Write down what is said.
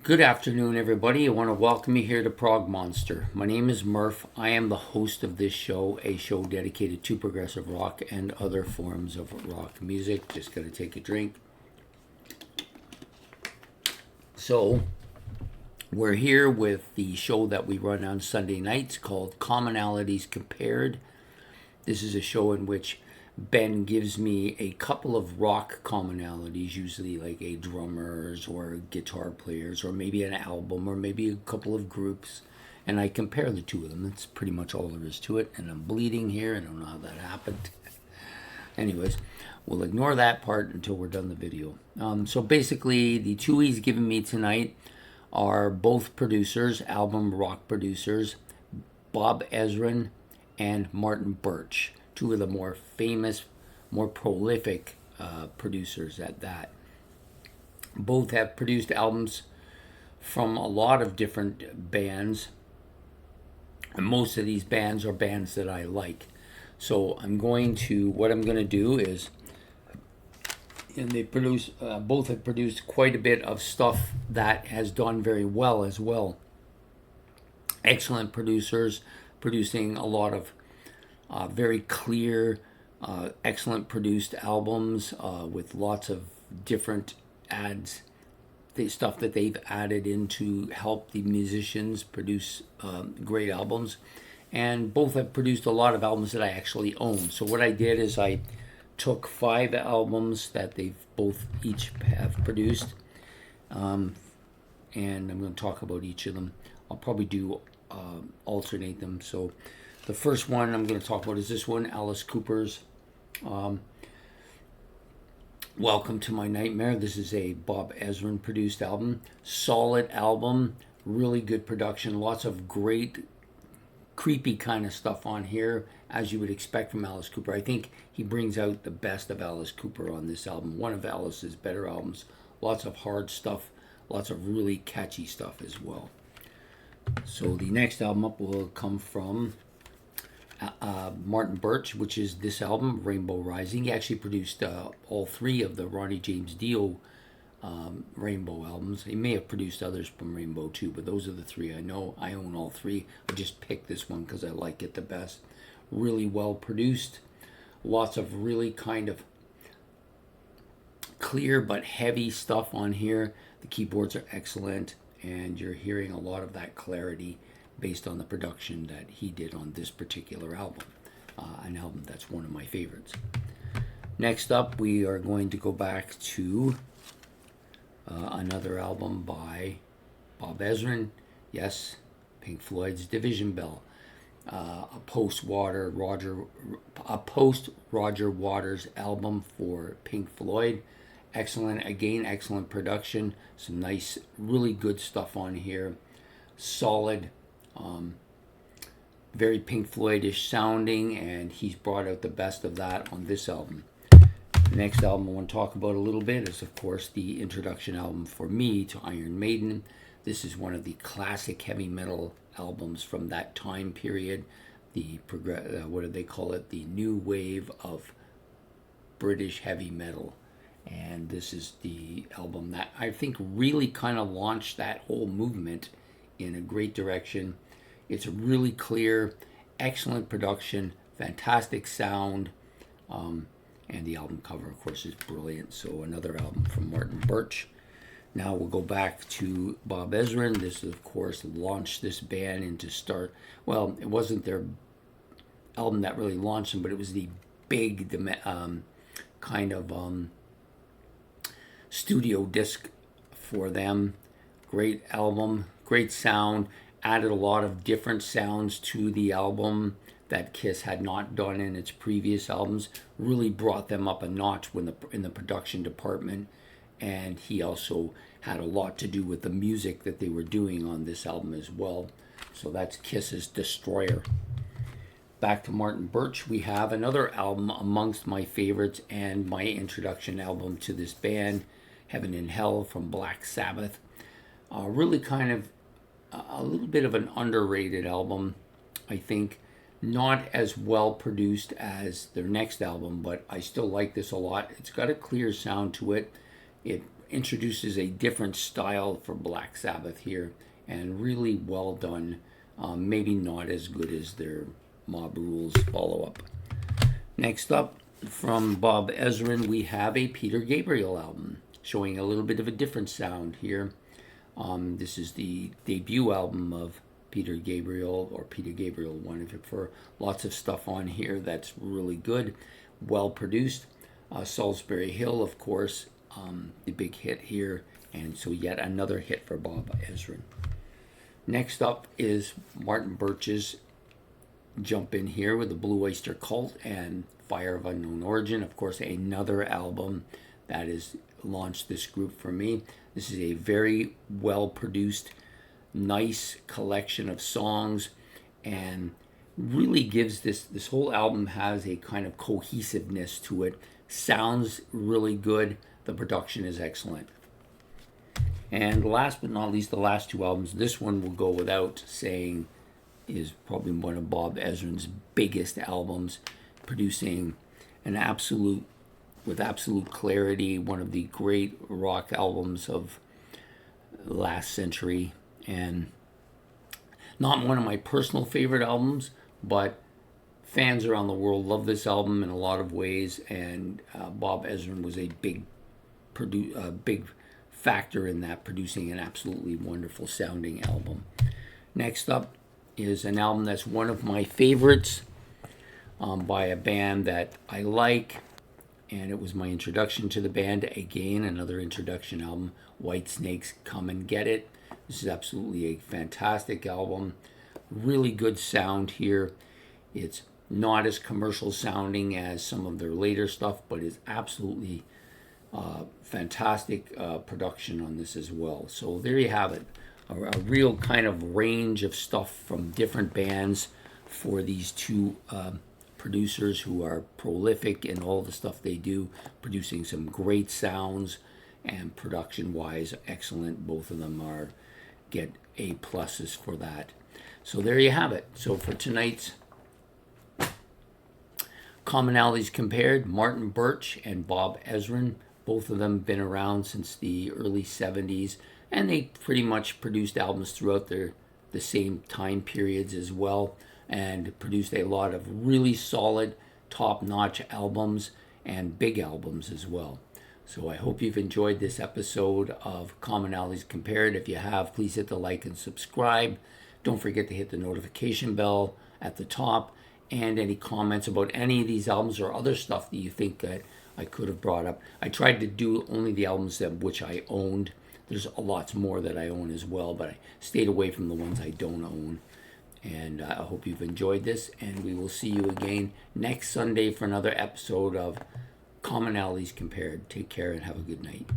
Good afternoon, everybody. I want to welcome you here to Prog Monster. My name is Murph. I am the host of this show, a show dedicated to progressive rock and other forms of rock music. Just going to take a drink. So, we're here with the show that we run on Sunday nights called Commonalities Compared. This is a show in which Ben gives me a couple of rock commonalities, usually like a drummers or guitar players, or maybe an album, or maybe a couple of groups, and I compare the two of them. That's pretty much all there is to it. And I'm bleeding here. I don't know how that happened. Anyways, we'll ignore that part until we're done the video. So basically, the two he's given me tonight are both producers, album rock producers, Bob Ezrin and Martin Birch. Two of the more famous, more prolific producers at that. Both have produced albums from a lot of different bands. And most of these bands are bands that I like. So what I'm going to do is, and they produce, both have produced quite a bit of stuff that has done very well as well. Excellent producers, producing a lot of very clear, excellent produced albums with lots of different ads, the stuff that they've added in to help the musicians produce great albums. And both have produced a lot of albums that I actually own. So what I did is I took 5 albums that they've both each have produced, and I'm going to talk about each of them. I'll probably do alternate them. So the first one I'm going to talk about is this one, Alice Cooper's Welcome to My Nightmare. This is a Bob Ezrin produced album. Solid album, really good production, lots of great creepy kind of stuff on here, as you would expect from Alice Cooper. I think he brings out the best of Alice Cooper on this album. One of Alice's better albums. Lots of hard stuff, lots of really catchy stuff as well. So the next album up will come from Martin Birch, which is this album, Rainbow Rising. He actually produced all 3 of the Ronnie James Dio Rainbow albums. He may have produced others from Rainbow too, but those are the 3 I know. I own all 3. I just picked this one because I like it the best. Really well produced. Lots of really kind of clear but heavy stuff on here. The keyboards are excellent, and you're hearing a lot of that clarity based on the production that he did on this particular album. An album that's one of my favorites. Next up, we are going to go back to another album by Bob Ezrin. Yes, Pink Floyd's Division Bell. A post Roger Waters album for Pink Floyd. Excellent, again, excellent production. Some nice, really good stuff on here. Solid, very Pink Floyd-ish sounding, and he's brought out the best of that on this album. The next album I want to talk about a little bit is, of course, the introduction album for me to Iron Maiden. This is one of the classic heavy metal albums from that time period. The what do they call it? The new wave of British heavy metal. And this is the album that I think really kind of launched that whole movement in a great direction. It's really clear, excellent production, fantastic sound, and the album cover, of course, is brilliant. So another album from Martin Birch. Now we'll go back to Bob Ezrin. This, of course, launched this band into start. Well, it wasn't their album that really launched them, but it was the big kind of studio disc for them. Great album, great sound. Added a lot of different sounds to the album that Kiss had not done in its previous albums. Really brought them up a notch in the production department. And he also had a lot to do with the music that they were doing on this album as well. So that's Kiss's Destroyer. Back to Martin Birch, we have another album amongst my favorites and my introduction album to this band, Heaven and Hell from Black Sabbath. Really kind of a little bit of an underrated album, I think. Not as well produced as their next album, but I still like this a lot. It's got a clear sound to it. It introduces a different style for Black Sabbath here, and really well done. Maybe not as good as their Mob Rules follow-up. Next up, from Bob Ezrin, we have a Peter Gabriel album, showing a little bit of a different sound here. This is the debut album of Peter Gabriel, or Peter Gabriel 1, if you prefer. Lots of stuff on here that's really good, well produced. Salisbury Hill, of course, the big hit here, and so yet another hit for Bob Ezrin. Next up is Martin Birch's Jump In Here with the Blue Oyster Cult and Fire of Unknown Origin. Of course, another album that has launched this group for me. This is a very well produced, nice collection of songs, and really gives this whole album has a kind of cohesiveness to it. Sounds really good. The production is excellent. And last but not least, the last two albums, this one will go without saying is probably one of Bob Ezrin's biggest albums, producing with absolute clarity, one of the great rock albums of last century, and not one of my personal favorite albums, but fans around the world love this album in a lot of ways, and Bob Ezrin was a big factor in that, producing an absolutely wonderful sounding album. Next up is an album that's one of my favorites, by a band that I like, and it was my introduction to the band. Again, another introduction album, Whitesnake's Come and Get It. This is absolutely a fantastic album. Really good sound here. It's not as commercial sounding as some of their later stuff, but it's absolutely fantastic production on this as well. So there you have it. A real kind of range of stuff from different bands for these two producers who are prolific in all the stuff they do, producing some great sounds, and production-wise excellent. Both of them get A pluses for that. So there you have it. So for tonight's Commonalities Compared, Martin Birch and Bob Ezrin, both of them been around since the early 70s, and they pretty much produced albums throughout the same time periods as well, and produced a lot of really solid, top-notch albums and big albums as well. So I hope you've enjoyed this episode of Commonalities Compared. If you have, please hit the like and subscribe. Don't forget to hit the notification bell at the top, and any comments about any of these albums or other stuff that you think that I could have brought up. I tried to do only the albums that which I owned. There's a lot more that I own as well, but I stayed away from the ones I don't own. And I hope you've enjoyed this, and we will see you again next Sunday for another episode of Commonalities Compared. Take care and have a good night.